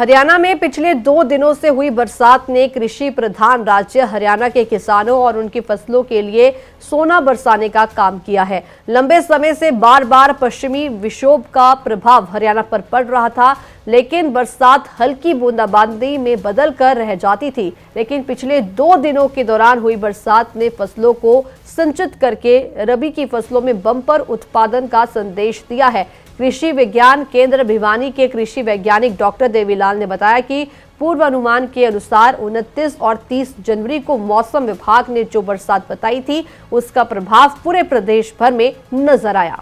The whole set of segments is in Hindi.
हरियाणा में पिछले 2 दिनों से हुई बरसात ने कृषि प्रधान राज्य हरियाणा के किसानों और उनकी फसलों के लिए सोना बरसाने का काम किया है। लंबे समय से बार बार पश्चिमी विक्षोभ का प्रभाव हरियाणा पर पड़ रहा था, लेकिन बरसात हल्की बूंदाबांदी में बदल कर रह जाती थी। लेकिन पिछले 2 दिनों के दौरान हुई बरसात ने फसलों को संचित करके रबी की फसलों में बम्पर उत्पादन का संदेश दिया है। कृषि विज्ञान केंद्र भिवानी के कृषि वैज्ञानिक डॉक्टर देवीलाल ने बताया कि पूर्वानुमान के अनुसार 29 और 30 जनवरी को मौसम विभाग ने जो बरसात बताई थी, उसका प्रभाव पूरे प्रदेश भर में नजर आया।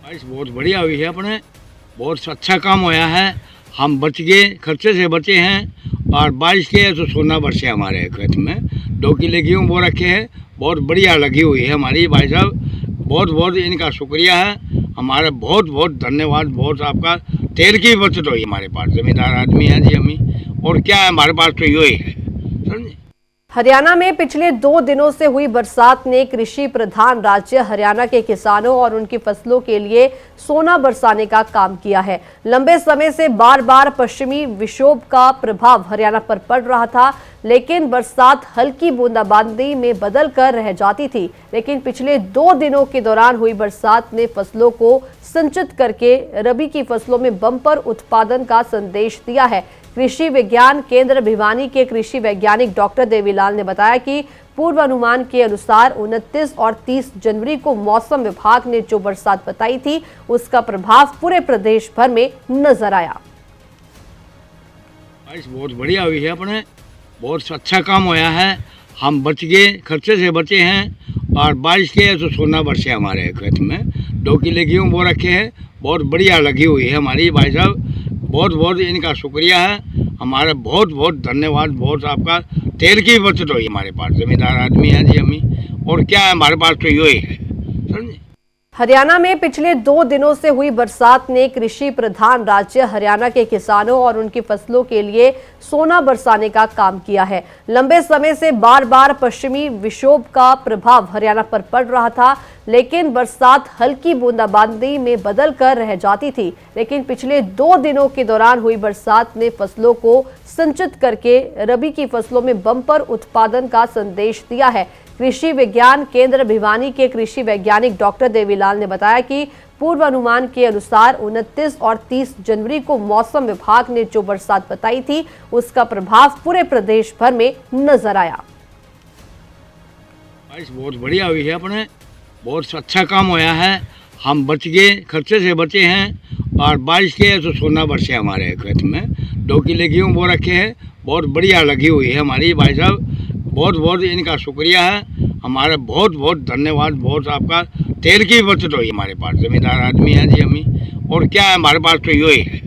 बारिश बहुत बढ़िया हुई है, अपने बहुत अच्छा काम होया है। हम बच गए, खर्चे से बचे हैं और बारिश के तो सोना बरसे हमारे खेत में 2 किलो गेहूँ बो रखे हैं। बहुत बढ़िया लगी हुई है हमारी भाई साहब, बहुत बहुत इनका शुक्रिया है। हमारे बहुत बहुत धन्यवाद। बहुत आपका तेल की बचत हुई हमारे पास, जमींदार आदमी है जी हमी, और क्या है हमारे पास तो यही है, समझे। हरियाणा में पिछले 2 दिनों से हुई बरसात ने कृषि प्रधान राज्य हरियाणा के किसानों और उनकी फसलों के लिए सोना बरसाने का काम किया है। लंबे समय से बार बार पश्चिमी विक्षोभ का प्रभाव हरियाणा पर पड़ रहा था, लेकिन बरसात हल्की बूंदाबांदी में बदल कर रह जाती थी। लेकिन पिछले 2 दिनों के दौरान हुई बरसात ने फसलों को संचित करके रबी की फसलों में बम्पर उत्पादन का संदेश दिया है। कृषि विज्ञान केंद्र भिवानी के कृषि वैज्ञानिक डॉक्टर देवीलाल ने बताया कि पूर्वानुमान के अनुसार 29 और 30 जनवरी को मौसम विभाग ने जो बरसात बताई थी, उसका प्रभाव पूरे प्रदेश भर में नजर आया। बारिश बहुत बढ़िया हुई है, अपने बहुत अच्छा काम होया है। हम बच गए, खर्चे से बचे हैं और बारिश के तो सोना बरसे हमारे खेत में 2 किलो गेहूँ बो रखे हैं। बहुत बढ़िया लगी हुई है हमारी भाई साहब, बहुत बहुत इनका शुक्रिया है। हमारे बहुत बहुत धन्यवाद। बहुत आपका तेल की बचत हुई हमारे पास, जमींदार आदमी है जी हमी, और क्या है हमारे पास तो यही है, समझे। हरियाणा में पिछले 2 दिनों से हुई बरसात ने कृषि प्रधान राज्य हरियाणा के किसानों और उनकी फसलों के लिए सोना बरसाने का काम किया है। लंबे समय से बार बार पश्चिमी विक्षोभ का प्रभाव हरियाणा पर पड़ रहा था, लेकिन बरसात हल्की बूंदाबांदी में बदल कर रह जाती थी। लेकिन पिछले 2 दिनों के दौरान हुई बरसात ने फसलों को संचित करके रबी की फसलों में बम्पर उत्पादन का संदेश दिया है। कृषि विज्ञान केंद्र भिवानी के कृषि वैज्ञानिक डॉक्टर देवीलाल ने बताया कि पूर्वानुमान के अनुसार 29 और 30 जनवरी को मौसम विभाग ने जो बरसात बताई थी, उसका प्रभाव पूरे प्रदेश भर में नजर आया। बारिश बहुत बढ़िया हुई है, अपने बहुत अच्छा काम होया है। हम बच गए, खर्चे से बचे हैं और बारिश के तो सोना बरसे हमारे खेत में 2 किलो गेहूँ बो रखे हैं। बहुत बढ़िया लगी हुई है हमारी भाई साहब, बहुत बहुत इनका शुक्रिया है। हमारे बहुत बहुत धन्यवाद। बहुत आपका तेल की बचत हुई हमारे पास, जमींदार आदमी है जी हमी, और क्या है हमारे पास तो यही है।